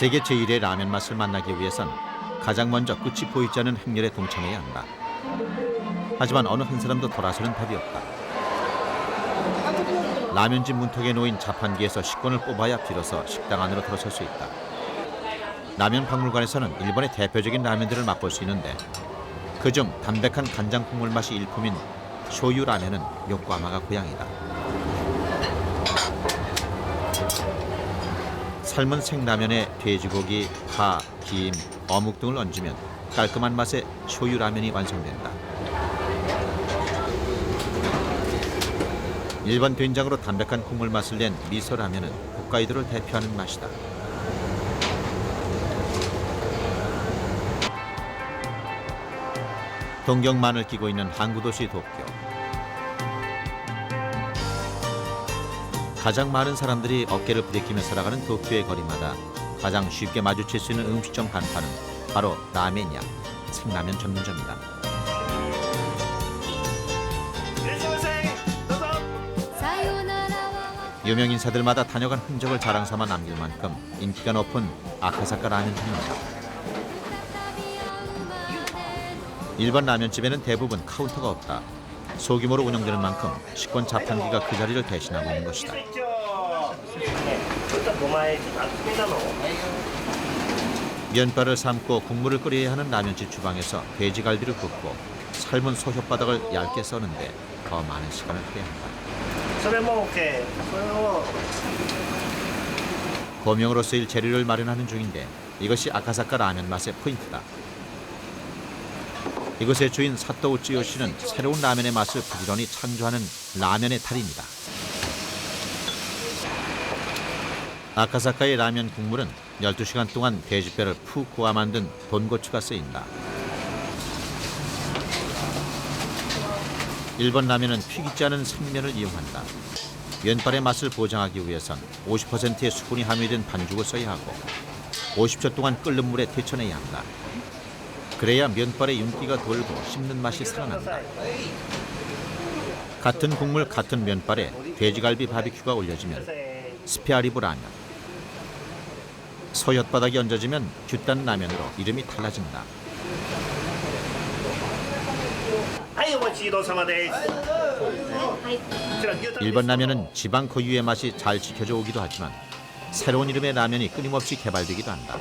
세계 제1의 라면 맛을 만나기 위해선 가장 먼저 끝이 보이지 않는 행렬에 동참해야 한다. 하지만 어느 한 사람도 돌아서는 법이 없다. 라면집 문턱에 놓인 자판기에서 식권을 뽑아야 비로소 식당 안으로 들어설 수 있다. 라면 박물관에서는 일본의 대표적인 라면들을 맛볼 수 있는데 그중 담백한 간장 국물 맛이 일품인 쇼유 라면은 요코하마가 고향이다. 삶은 생라면에 돼지고기, 파, 김, 어묵 등을 얹으면 깔끔한 맛의 쇼유 라면이 완성된다. 일반 된장으로 담백한 국물 맛을 낸 미소 라면은 홋카이도를 대표하는 맛이다. 동경만을 끼고 있는 항구 도시 도쿄. 가장 많은 사람들이 어깨를 부대끼며 살아가는 도쿄의 거리마다 가장 쉽게 마주칠 수 있는 음식점 간판은 바로 라멘야, 생라면 전문점이다. 유명 인사들마다 다녀간 흔적을 자랑 삼아 남길 만큼 인기가 높은 아카사카 라면점입니다. 일반 라면집에는 대부분 카운터가 없다. 소규모로 운영되는 만큼 식권 자판기가 그 자리를 대신하고 있는 것이다. 면발을 삶고 국물을 끓여야 하는 라면집 주방에서 돼지갈비를 굽고 삶은 소 혓바닥을 얇게 써는데 더 많은 시간을 투여한다. 고명으로 쓰일 재료를 마련하는 중인데 이것이 아카사카 라면 맛의 포인트다. 이곳의 주인 사토 우찌요 씨는 새로운 라면의 맛을 부지런히 창조하는 라면의 달인이다. 아카사카의 라면 국물은 12시간 동안 돼지뼈를 푹 구워 만든 돈고추가 쓰인다. 일본 라면은 튀기지 않은 생면을 이용한다. 면발의 맛을 보장하기 위해선 50%의 수분이 함유된 반죽을 써야 하고 50초 동안 끓는 물에 데쳐내야 한다. 그래야 면발에 윤기가 돌고 씹는 맛이 살아난다. 같은 국물 같은 면발에 돼지갈비 바비큐가 올려지면 스페아리브 라면, 소 혓바닥이 얹어지면 듀딴 라면으로 이름이 달라진다. 일본 라면은 지방 고유의 맛이 잘 지켜져 오기도 하지만 새로운 이름의 라면이 끊임없이 개발되기도 한다.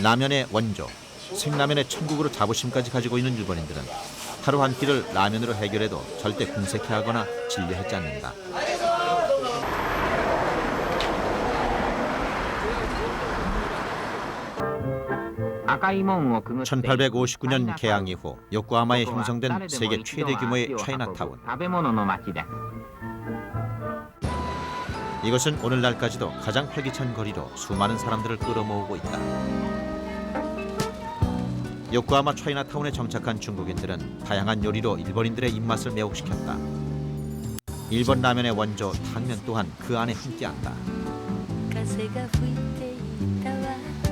라면의 원조, 생라면의 천국으로 자부심까지 가지고 있는 일본인들은 하루 한 끼를 라면으로 해결해도 절대 궁색해하거나 질려하지 않는다. 1859년 개항 이후 요코하마에 형성된 세계 최대 규모의 차이나타운. 이것은 오늘날까지도 가장 활기찬 거리로 수많은 사람들을 끌어모으고 있다. 요코하마 차이나타운에 정착한 중국인들은 다양한 요리로 일본인들의 입맛을 매혹시켰다. 일본 라면의 원조 탕면 또한 그 안에 함께한다.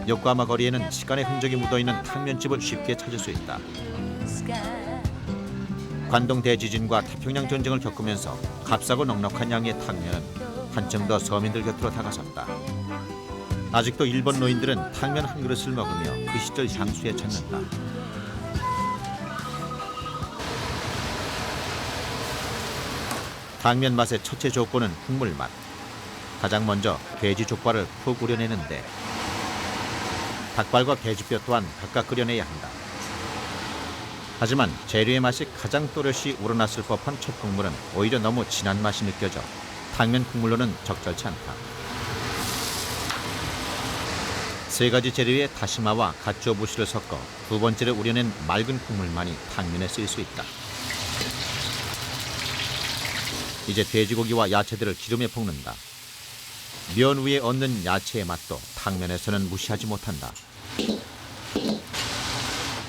요코하마 거리에는 시간의 흔적이 묻어있는 탕면집을 쉽게 찾을 수 있다. 관동 대지진과 태평양 전쟁을 겪으면서 값싸고 넉넉한 양의 탕면은 한층 더 서민들 곁으로 다가섰다. 아직도 일본 노인들은 탕면 한 그릇을 먹으며 그 시절 향수에 젖는다. 탕면 맛의 첫째 조건은 국물 맛. 가장 먼저 돼지 족발을 푹 우려내는데 닭발과 돼지뼈 또한 각각 끓여내야 한다. 하지만 재료의 맛이 가장 또렷이 우러났을 법한 첫 국물은 오히려 너무 진한 맛이 느껴져 탕면 국물로는 적절치 않다. 세 가지 재료의 다시마와 가츠오부시를 섞어 두 번째로 우려낸 맑은 국물만이 탕면에 쓰일 수 있다. 이제 돼지고기와 야채들을 기름에 볶는다. 면 위에 얹는 야채의 맛도 탕면에서는 무시하지 못한다.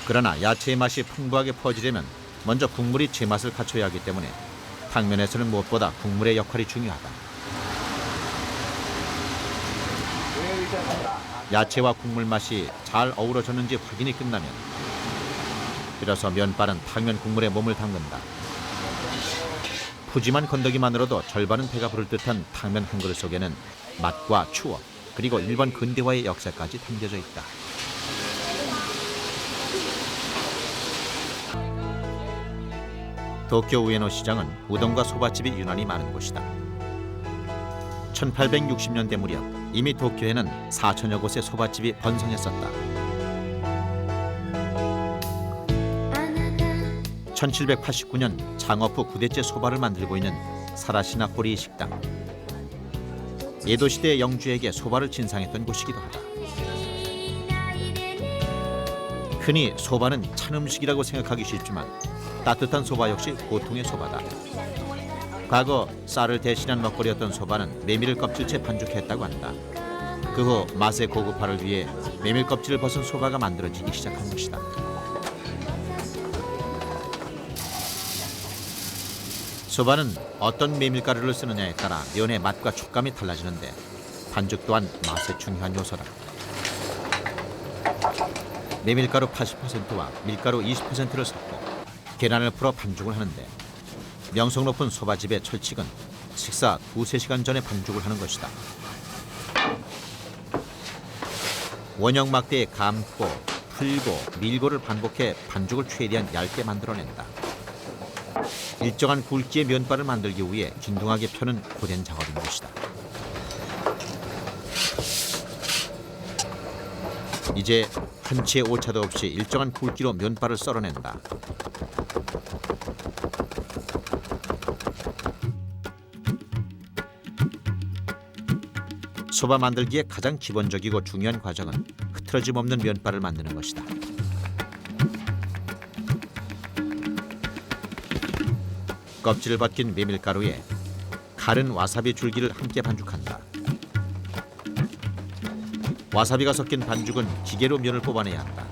그러나 야채의 맛이 풍부하게 퍼지려면 먼저 국물이 제맛을 갖춰야 하기 때문에 탕면에서는 무엇보다 국물의 역할이 중요하다. 야채와 국물 맛이 잘 어우러졌는지 확인이 끝나면 비로소 면발은 탕면 국물에 몸을 담근다. 푸짐한 건더기만으로도 절반은 배가 부를 듯한 탕면 한 그릇 속에는 맛과 추억, 그리고 일본 근대화의 역사까지 담겨져 있다. 도쿄 우에노 시장은 우동과 소바집이 유난히 많은 곳이다. 1860년대 무렵 이미 도쿄에는 4천여 곳의 소바집이 번성했었다. 1789년 창업 후 9대째 소바를 만들고 있는 사라시나 호리 식당. 에도 시대의 영주에게 소바를 진상했던 곳이기도 하다. 흔히 소바는 찬 음식이라고 생각하기 쉽지만 따뜻한 소바 역시 보통의 소바다. 과거 쌀을 대신한 먹거리였던 소바는 메밀 껍질째 반죽했다고 한다. 그 후 맛의 고급화를 위해 메밀 껍질을 벗은 소바가 만들어지기 시작한 것이다. 소바는 어떤 메밀가루를 쓰느냐에 따라 면의 맛과 촉감이 달라지는데 반죽 또한 맛의 중요한 요소다. 메밀가루 80%와 밀가루 20%를 섞고 계란을 풀어 반죽을 하는데 명성 높은 소바집의 철칙은 식사 2~3시간 전에 반죽을 하는 것이다. 원형 막대에 감고 풀고 밀고를 반복해 반죽을 최대한 얇게 만들어낸다. 일정한 굵기의 면발을 만들기 위해 균등하게 펴는 고된 작업인 것이다. 이제 한치의 오차도 없이 일정한 굵기로 면발을 썰어낸다. 소바 만들기의 가장 기본적이고 중요한 과정은 흐트러짐 없는 면발을 만드는 것이다. 껍질을 벗긴 메밀가루에 갈은 와사비 줄기를 함께 반죽한다. 와사비가 섞인 반죽은 기계로 면을 뽑아내야 한다.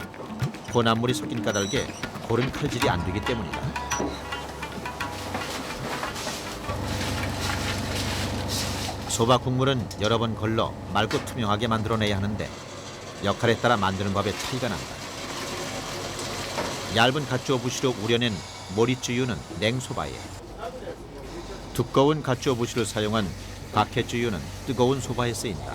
혼합물이 섞인 까닭에 고른 칼질이 안 되기 때문이다. 소바 국물은 여러 번 걸러 맑고 투명하게 만들어내야 하는데 역할에 따라 만드는 법에 차이가 난다. 얇은 갓주어 부시로 우려낸 모리쯔유는 냉소바에, 두꺼운 갓주어 부시를 사용한 바케쯔유는 뜨거운 소바에 쓰인다.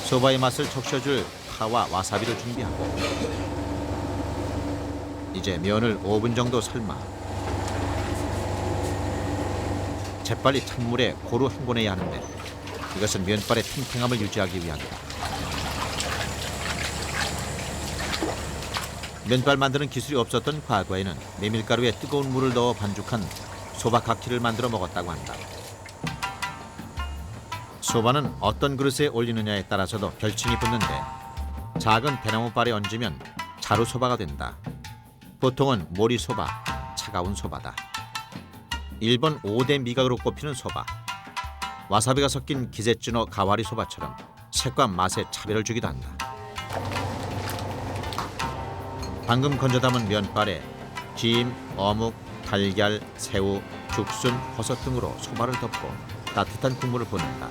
소바의 맛을 적셔줄 파와 와사비를 준비하고 이제 면을 5분 정도 삶아 재빨리 찬물에 고루 헹궈내야 하는데 이것은 면발의 탱탱함을 유지하기 위함이다. 면발 만드는 기술이 없었던 과거에는 메밀가루에 뜨거운 물을 넣어 반죽한 소바 각기를 만들어 먹었다고 한다. 소바는 어떤 그릇에 올리느냐에 따라서도 별칭이 붙는데 작은 대나무발에 얹으면 자루소바가 된다. 보통은 모리소바, 차가운 소바다. 일본 5대 미각으로 꼽히는 소바. 와사비가 섞인 기세츠노 가와리 소바처럼 색과 맛에 차별을 주기도 한다. 방금 건져 담은 면발에 김, 어묵, 달걀, 새우, 죽순, 버섯 등으로 소바를 덮고 따뜻한 국물을 붓는다.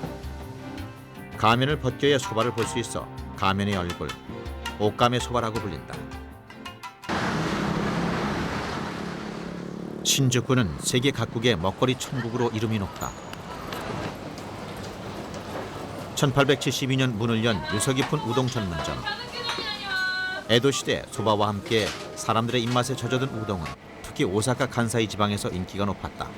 가면을 벗겨야 소바를 볼 수 있어 가면의 얼굴, 옷감의 소바라고 불린다. 신주쿠는 세계 각국의 먹거리 천국으로 이름이 높다. 1872년 문을 연 유서 깊은 우동 전문점. 에도 시대 소바와 함께 사람들의 입맛에 젖어든 우동은 특히 오사카 간사이 지방에서 인기가 높았다.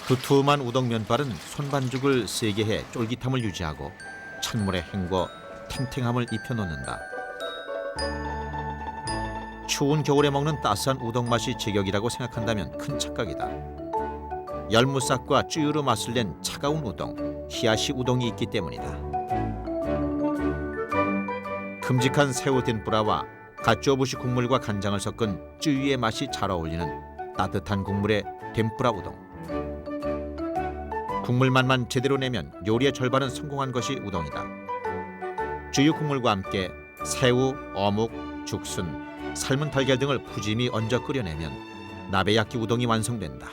두툼한 우동 면발은 손반죽을 세게 해 쫄깃함을 유지하고 찬물에 헹궈 탱탱함을 입혀놓는다. 추운 겨울에 먹는 따스한 우동 맛이 제격이라고 생각한다면 큰 착각이다. 열무싹과 쯔유로 맛을 낸 차가운 우동, 히야시 우동이 있기 때문이다. 큼직한 새우 덴뿌라와 갓주어부시 국물과 간장을 섞은 쯔유의 맛이 잘 어울리는 따뜻한 국물의 덴뿌라 우동. 국물 맛만 제대로 내면 요리의 절반은 성공한 것이 우동이다. 쯔유 국물과 함께 새우, 어묵, 죽순, 삶은 달걀 등을 푸짐히 얹어 끓여내면 나베야끼 우동이 완성된다.